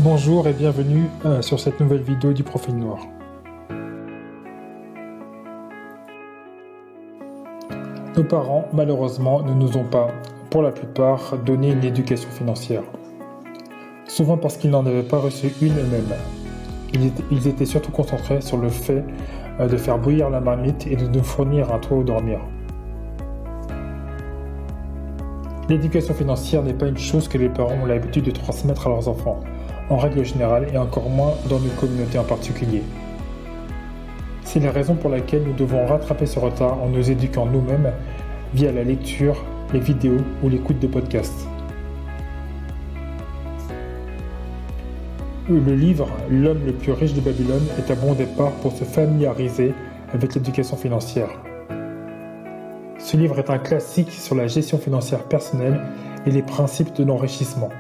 Bonjour et bienvenue sur cette nouvelle vidéo du Profil Noir. Nos parents, malheureusement, ne nous ont pas, pour la plupart, donné une éducation financière. Souvent parce qu'ils n'en avaient pas reçu une eux-mêmes. Ils étaient surtout concentrés sur le fait de faire bouillir la marmite et de nous fournir un toit où dormir. L'éducation financière n'est pas une chose que les parents ont l'habitude de transmettre à leurs enfants, en règle générale et encore moins dans nos communautés en particulier. C'est la raison pour laquelle nous devons rattraper ce retard en nous éduquant nous-mêmes via la lecture, les vidéos ou l'écoute de podcasts. Le livre « L'homme le plus riche de Babylone » est un bon départ pour se familiariser avec l'éducation financière. Ce livre est un classique sur la gestion financière personnelle et les principes de l'enrichissement.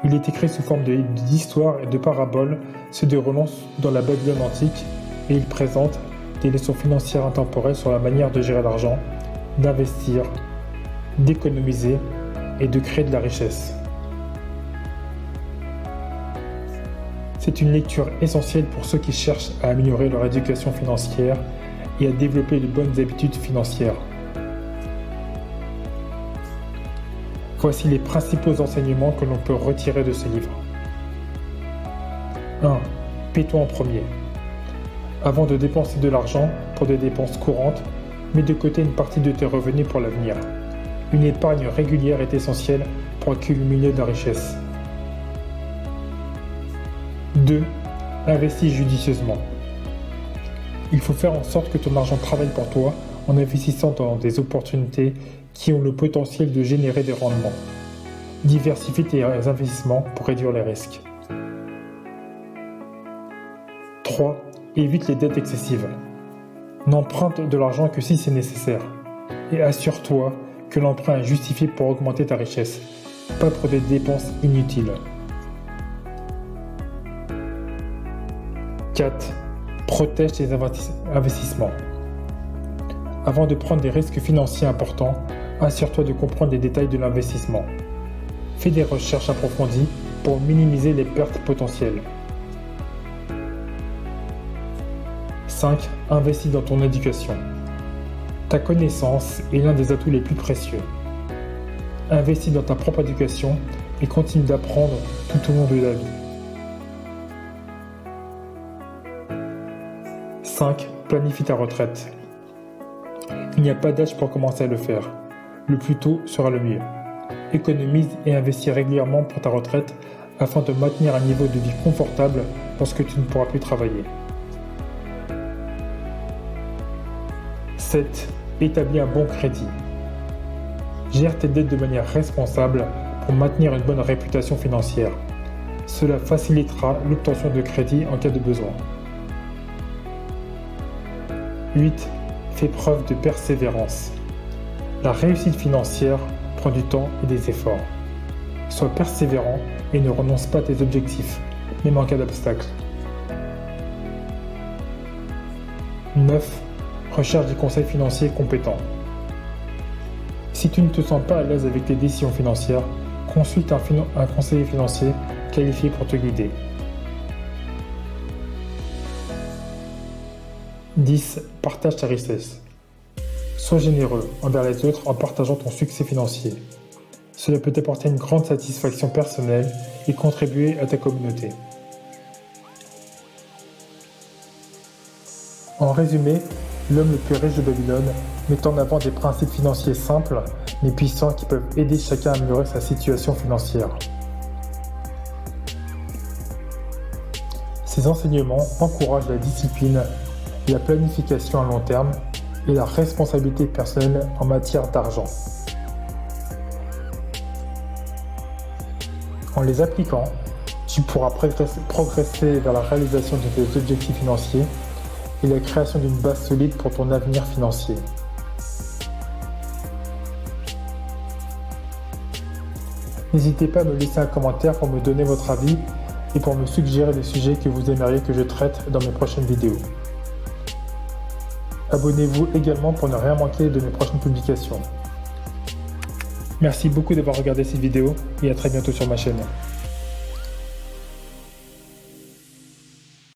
Il est écrit sous forme d'histoires et de paraboles se déroulant dans la Babylone antique et il présente des leçons financières intemporelles sur la manière de gérer l'argent, d'investir, d'économiser et de créer de la richesse. C'est une lecture essentielle pour ceux qui cherchent à améliorer leur éducation financière et à développer de bonnes habitudes financières. Voici les principaux enseignements que l'on peut retirer de ce livre. 1. Paie-toi en premier. Avant de dépenser de l'argent pour des dépenses courantes, mets de côté une partie de tes revenus pour l'avenir. Une épargne régulière est essentielle pour accumuler de la richesse. 2. Investis judicieusement. Il faut faire en sorte que ton argent travaille pour toi en investissant dans des opportunités qui ont le potentiel de générer des rendements. Diversifie tes investissements pour réduire les risques. 3. Évite les dettes excessives. N'emprunte de l'argent que si c'est nécessaire. Et assure-toi que l'emprunt est justifié pour augmenter ta richesse, pas pour des dépenses inutiles. 4. Protège tes investissements. Avant de prendre des risques financiers importants, assure-toi de comprendre les détails de l'investissement. Fais des recherches approfondies pour minimiser les pertes potentielles. 5. Investis dans ton éducation. Ta connaissance est l'un des atouts les plus précieux. Investis dans ta propre éducation et continue d'apprendre tout au long de la vie. 5. Planifie ta retraite. Il n'y a pas d'âge pour commencer à le faire. Le plus tôt sera le mieux. Économise et investis régulièrement pour ta retraite afin de maintenir un niveau de vie confortable lorsque tu ne pourras plus travailler. 7. Établis un bon crédit. Gère tes dettes de manière responsable pour maintenir une bonne réputation financière. Cela facilitera l'obtention de crédit en cas de besoin. 8. Fais preuve de persévérance. La réussite financière prend du temps et des efforts. Sois persévérant et ne renonce pas à tes objectifs, même en cas d'obstacle. 9. Recherche des conseils financiers compétents. Si tu ne te sens pas à l'aise avec tes décisions financières, consulte un conseiller financier qualifié pour te guider. 10. Partage ta richesse. Sois généreux envers les autres en partageant ton succès financier. Cela peut t'apporter une grande satisfaction personnelle et contribuer à ta communauté. En résumé, L'homme le plus riche de Babylone met en avant des principes financiers simples mais puissants qui peuvent aider chacun à améliorer sa situation financière. Ces enseignements encouragent la discipline, la planification à long terme et la responsabilité personnelle en matière d'argent. En les appliquant, tu pourras progresser vers la réalisation de tes objectifs financiers et la création d'une base solide pour ton avenir financier. N'hésitez pas à me laisser un commentaire pour me donner votre avis et pour me suggérer des sujets que vous aimeriez que je traite dans mes prochaines vidéos. Abonnez-vous également pour ne rien manquer de mes prochaines publications. Merci beaucoup d'avoir regardé cette vidéo et à très bientôt sur ma chaîne.